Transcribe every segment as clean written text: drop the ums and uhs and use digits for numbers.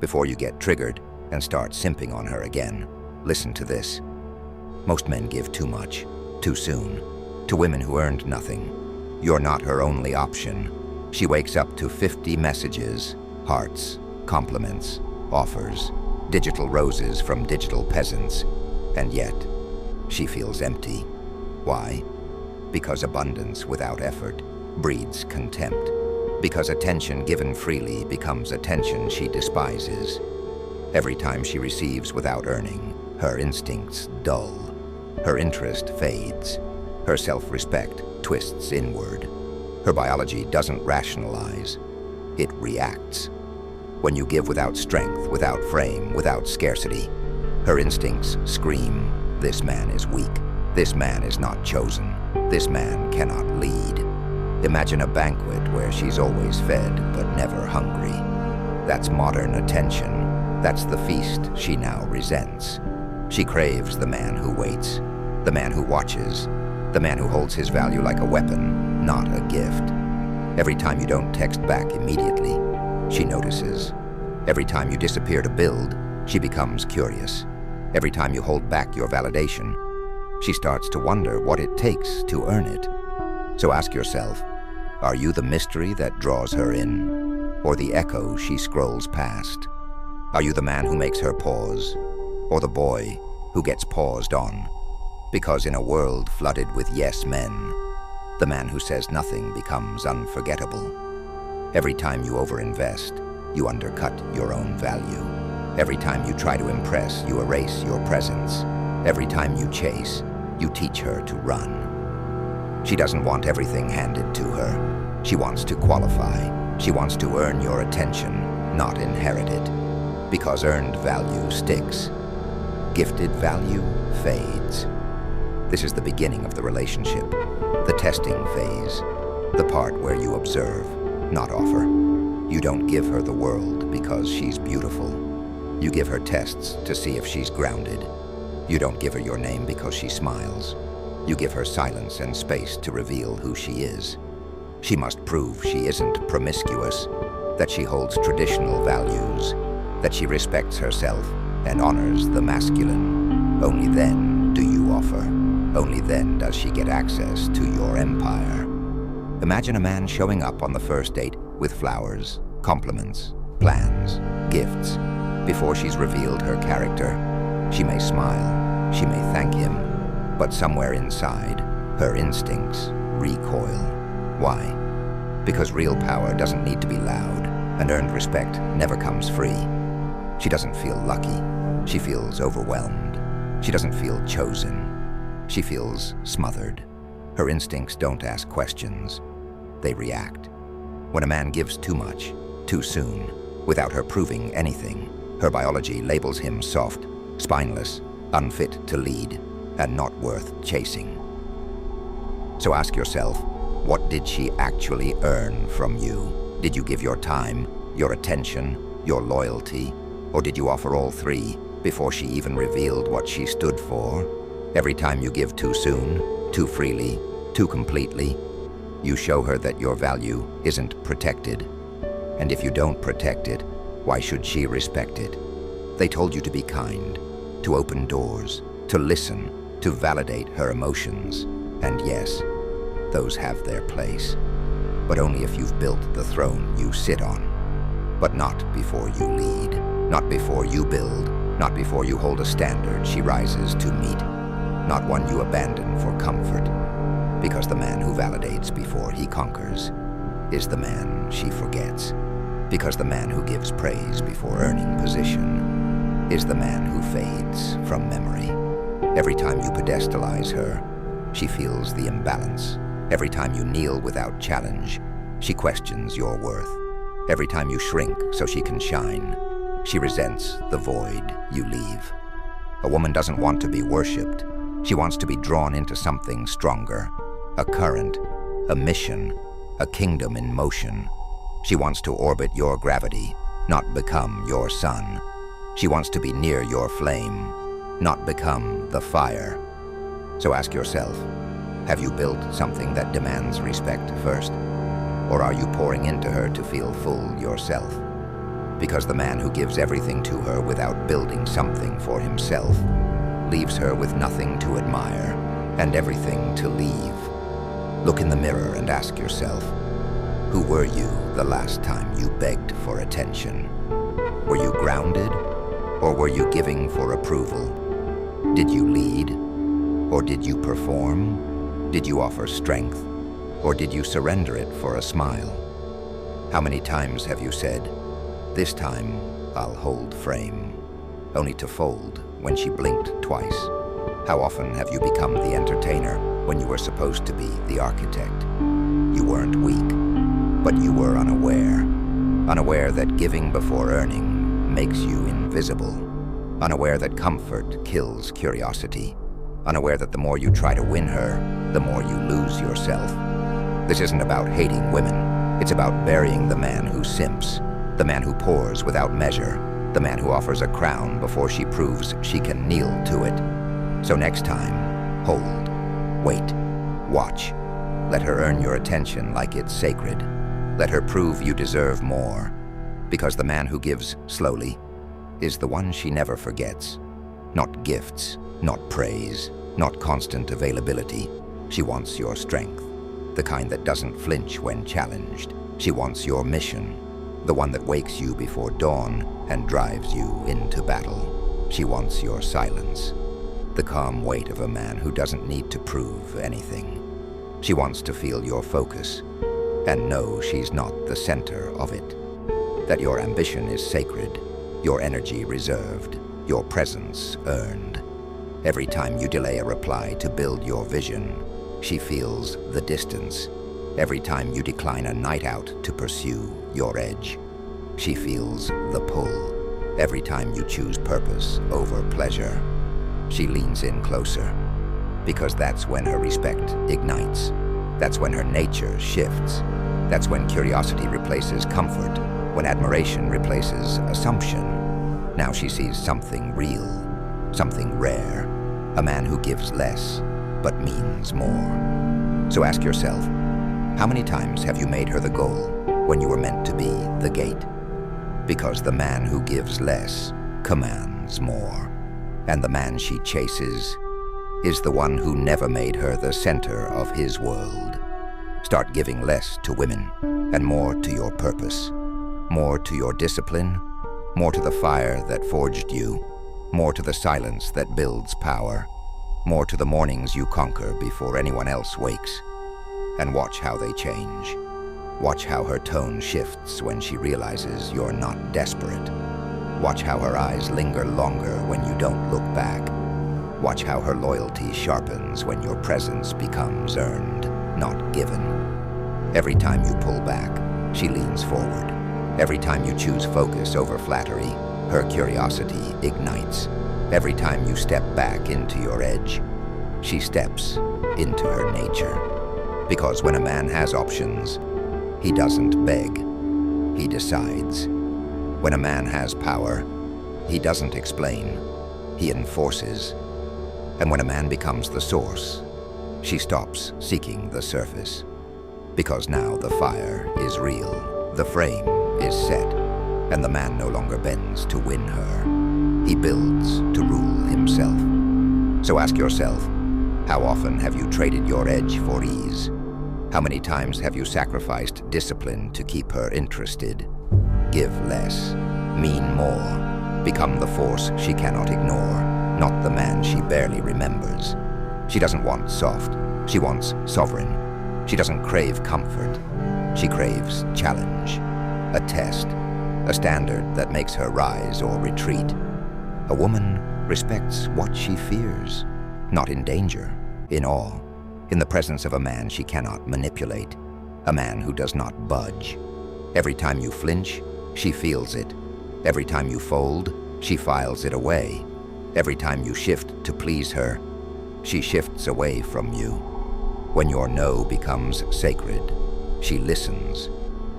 before you get triggered and start simping on her again. Listen to this. Most men give too much, too soon, to women who earned nothing. You're not her only option. She wakes up to 50 messages, hearts, compliments, offers, digital roses from digital peasants, and yet she feels empty. Why? Because abundance without effort breeds contempt. Because attention given freely becomes attention she despises. Every time she receives without earning, her instincts dull. Her interest fades. Her self-respect twists inward. Her biology doesn't rationalize. It reacts. When you give without strength, without frame, without scarcity, her instincts scream, "This man is weak. This man is not chosen. This man cannot lead." Imagine a banquet where she's always fed but never hungry. That's modern attention. That's the feast she now resents. She craves the man who waits, the man who watches, the man who holds his value like a weapon, not a gift. Every time you don't text back immediately, she notices. Every time you disappear to build, she becomes curious. Every time you hold back your validation, she starts to wonder what it takes to earn it. So ask yourself, are you the mystery that draws her in, or the echo she scrolls past? Are you the man who makes her pause, or the boy who gets paused on? Because in a world flooded with yes men, the man who says nothing becomes unforgettable. Every time you overinvest, you undercut your own value. Every time you try to impress, you erase your presence. Every time you chase, you teach her to run. She doesn't want everything handed to her. She wants to qualify. She wants to earn your attention, not inherit it. Because earned value sticks. Gifted value fades. This is the beginning of the relationship, the testing phase, the part where you observe, not offer. You don't give her the world because she's beautiful. You give her tests to see if she's grounded. You don't give her your name because she smiles. You give her silence and space to reveal who she is. She must prove she isn't promiscuous, that she holds traditional values, that she respects herself and honors the masculine. Only then do you offer. Only then does she get access to your empire. Imagine a man showing up on the first date with flowers, compliments, plans, gifts. Before she's revealed her character, she may smile, she may thank him, but somewhere inside, her instincts recoil. Why? Because real power doesn't need to be loud, and earned respect never comes free. She doesn't feel lucky. She feels overwhelmed. She doesn't feel chosen. She feels smothered. Her instincts don't ask questions. They react. When a man gives too much, too soon, without her proving anything, her biology labels him soft, spineless, unfit to lead, and not worth chasing. So ask yourself, what did she actually earn from you? Did you give your time, your attention, your loyalty, or did you offer all three before she even revealed what she stood for? Every time you give too soon, too freely, too completely, you show her that your value isn't protected. And if you don't protect it, why should she respect it? They told you to be kind, to open doors, to listen, to validate her emotions. And yes, those have their place. But only if you've built the throne you sit on. But not before you lead, not before you build, not before you hold a standard she rises to meet, not one you abandon for comfort. Because the man who validates before he conquers is the man she forgets. Because the man who gives praise before earning position is the man who fades from memory. Every time you pedestalize her, she feels the imbalance. Every time you kneel without challenge, she questions your worth. Every time you shrink so she can shine, she resents the void you leave. A woman doesn't want to be worshipped. She wants to be drawn into something stronger. A current, a mission, a kingdom in motion. She wants to orbit your gravity, not become your sun. She wants to be near your flame, not become the fire. So ask yourself, have you built something that demands respect first? Or are you pouring into her to feel full yourself? Because the man who gives everything to her without building something for himself leaves her with nothing to admire and everything to leave. Look in the mirror and ask yourself, who were you the last time you begged for attention? Were you grounded, or were you giving for approval? Did you lead, or did you perform? Did you offer strength, or did you surrender it for a smile? How many times have you said, "This time I'll hold frame," only to fold when she blinked twice? How often have you become the entertainer when you were supposed to be the architect? You weren't weak, but you were unaware that giving before earning makes you invisible, unaware that comfort kills curiosity, unaware that the more you try to win her, the more you lose yourself. This isn't about hating women, it's about burying the man who simps, the man who pours without measure, the man who offers a crown before she proves she can kneel to it. So next time, hold, wait, watch. Let her earn your attention like it's sacred. Let her prove you deserve more, because the man who gives slowly is the one she never forgets. Not gifts, not praise, not constant availability. She wants your strength, the kind that doesn't flinch when challenged. She wants your mission, the one that wakes you before dawn and drives you into battle. She wants your silence, the calm weight of a man who doesn't need to prove anything. She wants to feel your focus and know she's not the center of it, that your ambition is sacred, your energy reserved, your presence earned. Every time you delay a reply to build your vision, she feels the distance. Every time you decline a night out to pursue your edge, she feels the pull. Every time you choose purpose over pleasure, she leans in closer, because that's when her respect ignites. That's when her nature shifts. That's when curiosity replaces comfort, when admiration replaces assumption. Now she sees something real, something rare, a man who gives less, but means more. So ask yourself, how many times have you made her the goal when you were meant to be the gate? Because the man who gives less commands more, and the man she chases is the one who never made her the center of his world. Start giving less to women and more to your purpose, more to your discipline, more to the fire that forged you, more to the silence that builds power, more to the mornings you conquer before anyone else wakes. And watch how they change. Watch how her tone shifts when she realizes you're not desperate. Watch how her eyes linger longer when you don't look back. Watch how her loyalty sharpens when your presence becomes earned, not given. Every time you pull back, she leans forward. Every time you choose focus over flattery, her curiosity ignites. Every time you step back into your edge, she steps into her nature. Because when a man has options, he doesn't beg, he decides. When a man has power, he doesn't explain, he enforces. And when a man becomes the source, she stops seeking the surface. Because now the fire is real, the frame is set, and the man no longer bends to win her. He builds to rule himself. So ask yourself, how often have you traded your edge for ease? How many times have you sacrificed discipline to keep her interested? Give less, mean more, become the force she cannot ignore, not the man she barely remembers. She doesn't want soft, she wants sovereign. She doesn't crave comfort, she craves challenge, a test, a standard that makes her rise or retreat. A woman respects what she fears, not in danger, in awe, in the presence of a man she cannot manipulate, a man who does not budge. Every time you flinch, she feels it. Every time you fold, she files it away. Every time you shift to please her, she shifts away from you. When your no becomes sacred, she listens.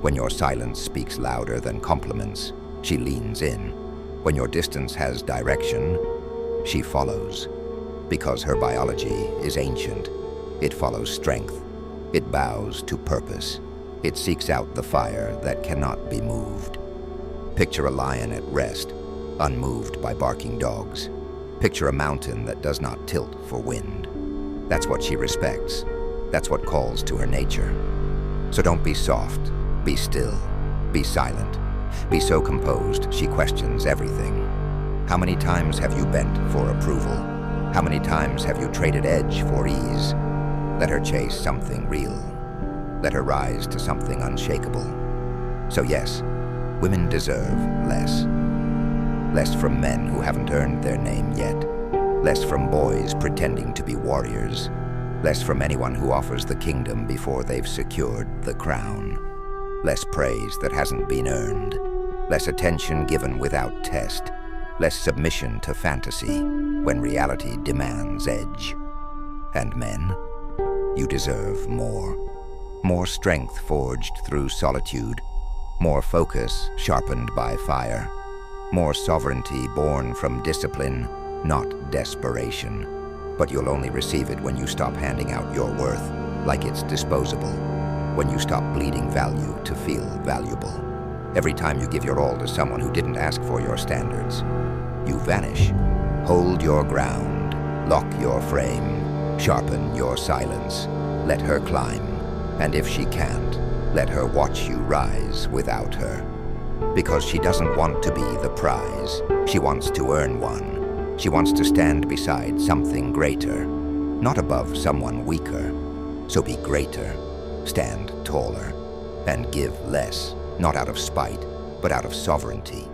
When your silence speaks louder than compliments, she leans in. When your distance has direction, she follows. Because her biology is ancient, it follows strength. It bows to purpose. It seeks out the fire that cannot be moved. Picture a lion at rest, unmoved by barking dogs. Picture a mountain that does not tilt for wind. That's what she respects. That's what calls to her nature. So don't be soft, be still, be silent. Be so composed she questions everything. How many times have you bent for approval? How many times have you traded edge for ease? Let her chase something real. Let her rise to something unshakable. So yes, women deserve less. Less from men who haven't earned their name yet. Less from boys pretending to be warriors. Less from anyone who offers the kingdom before they've secured the crown. Less praise that hasn't been earned. Less attention given without test. Less submission to fantasy when reality demands edge. And men, you deserve more. More strength forged through solitude. More focus sharpened by fire. More sovereignty born from discipline, not desperation. But you'll only receive it when you stop handing out your worth like it's disposable. When you stop bleeding value to feel valuable. Every time you give your all to someone who didn't ask for your standards, you vanish. Hold your ground, lock your frame, sharpen your silence. Let her climb, and if she can't, let her watch you rise without her. Because she doesn't want to be the prize. She wants to earn one. She wants to stand beside something greater, not above someone weaker. So be greater, stand taller, and give less, not out of spite, but out of sovereignty.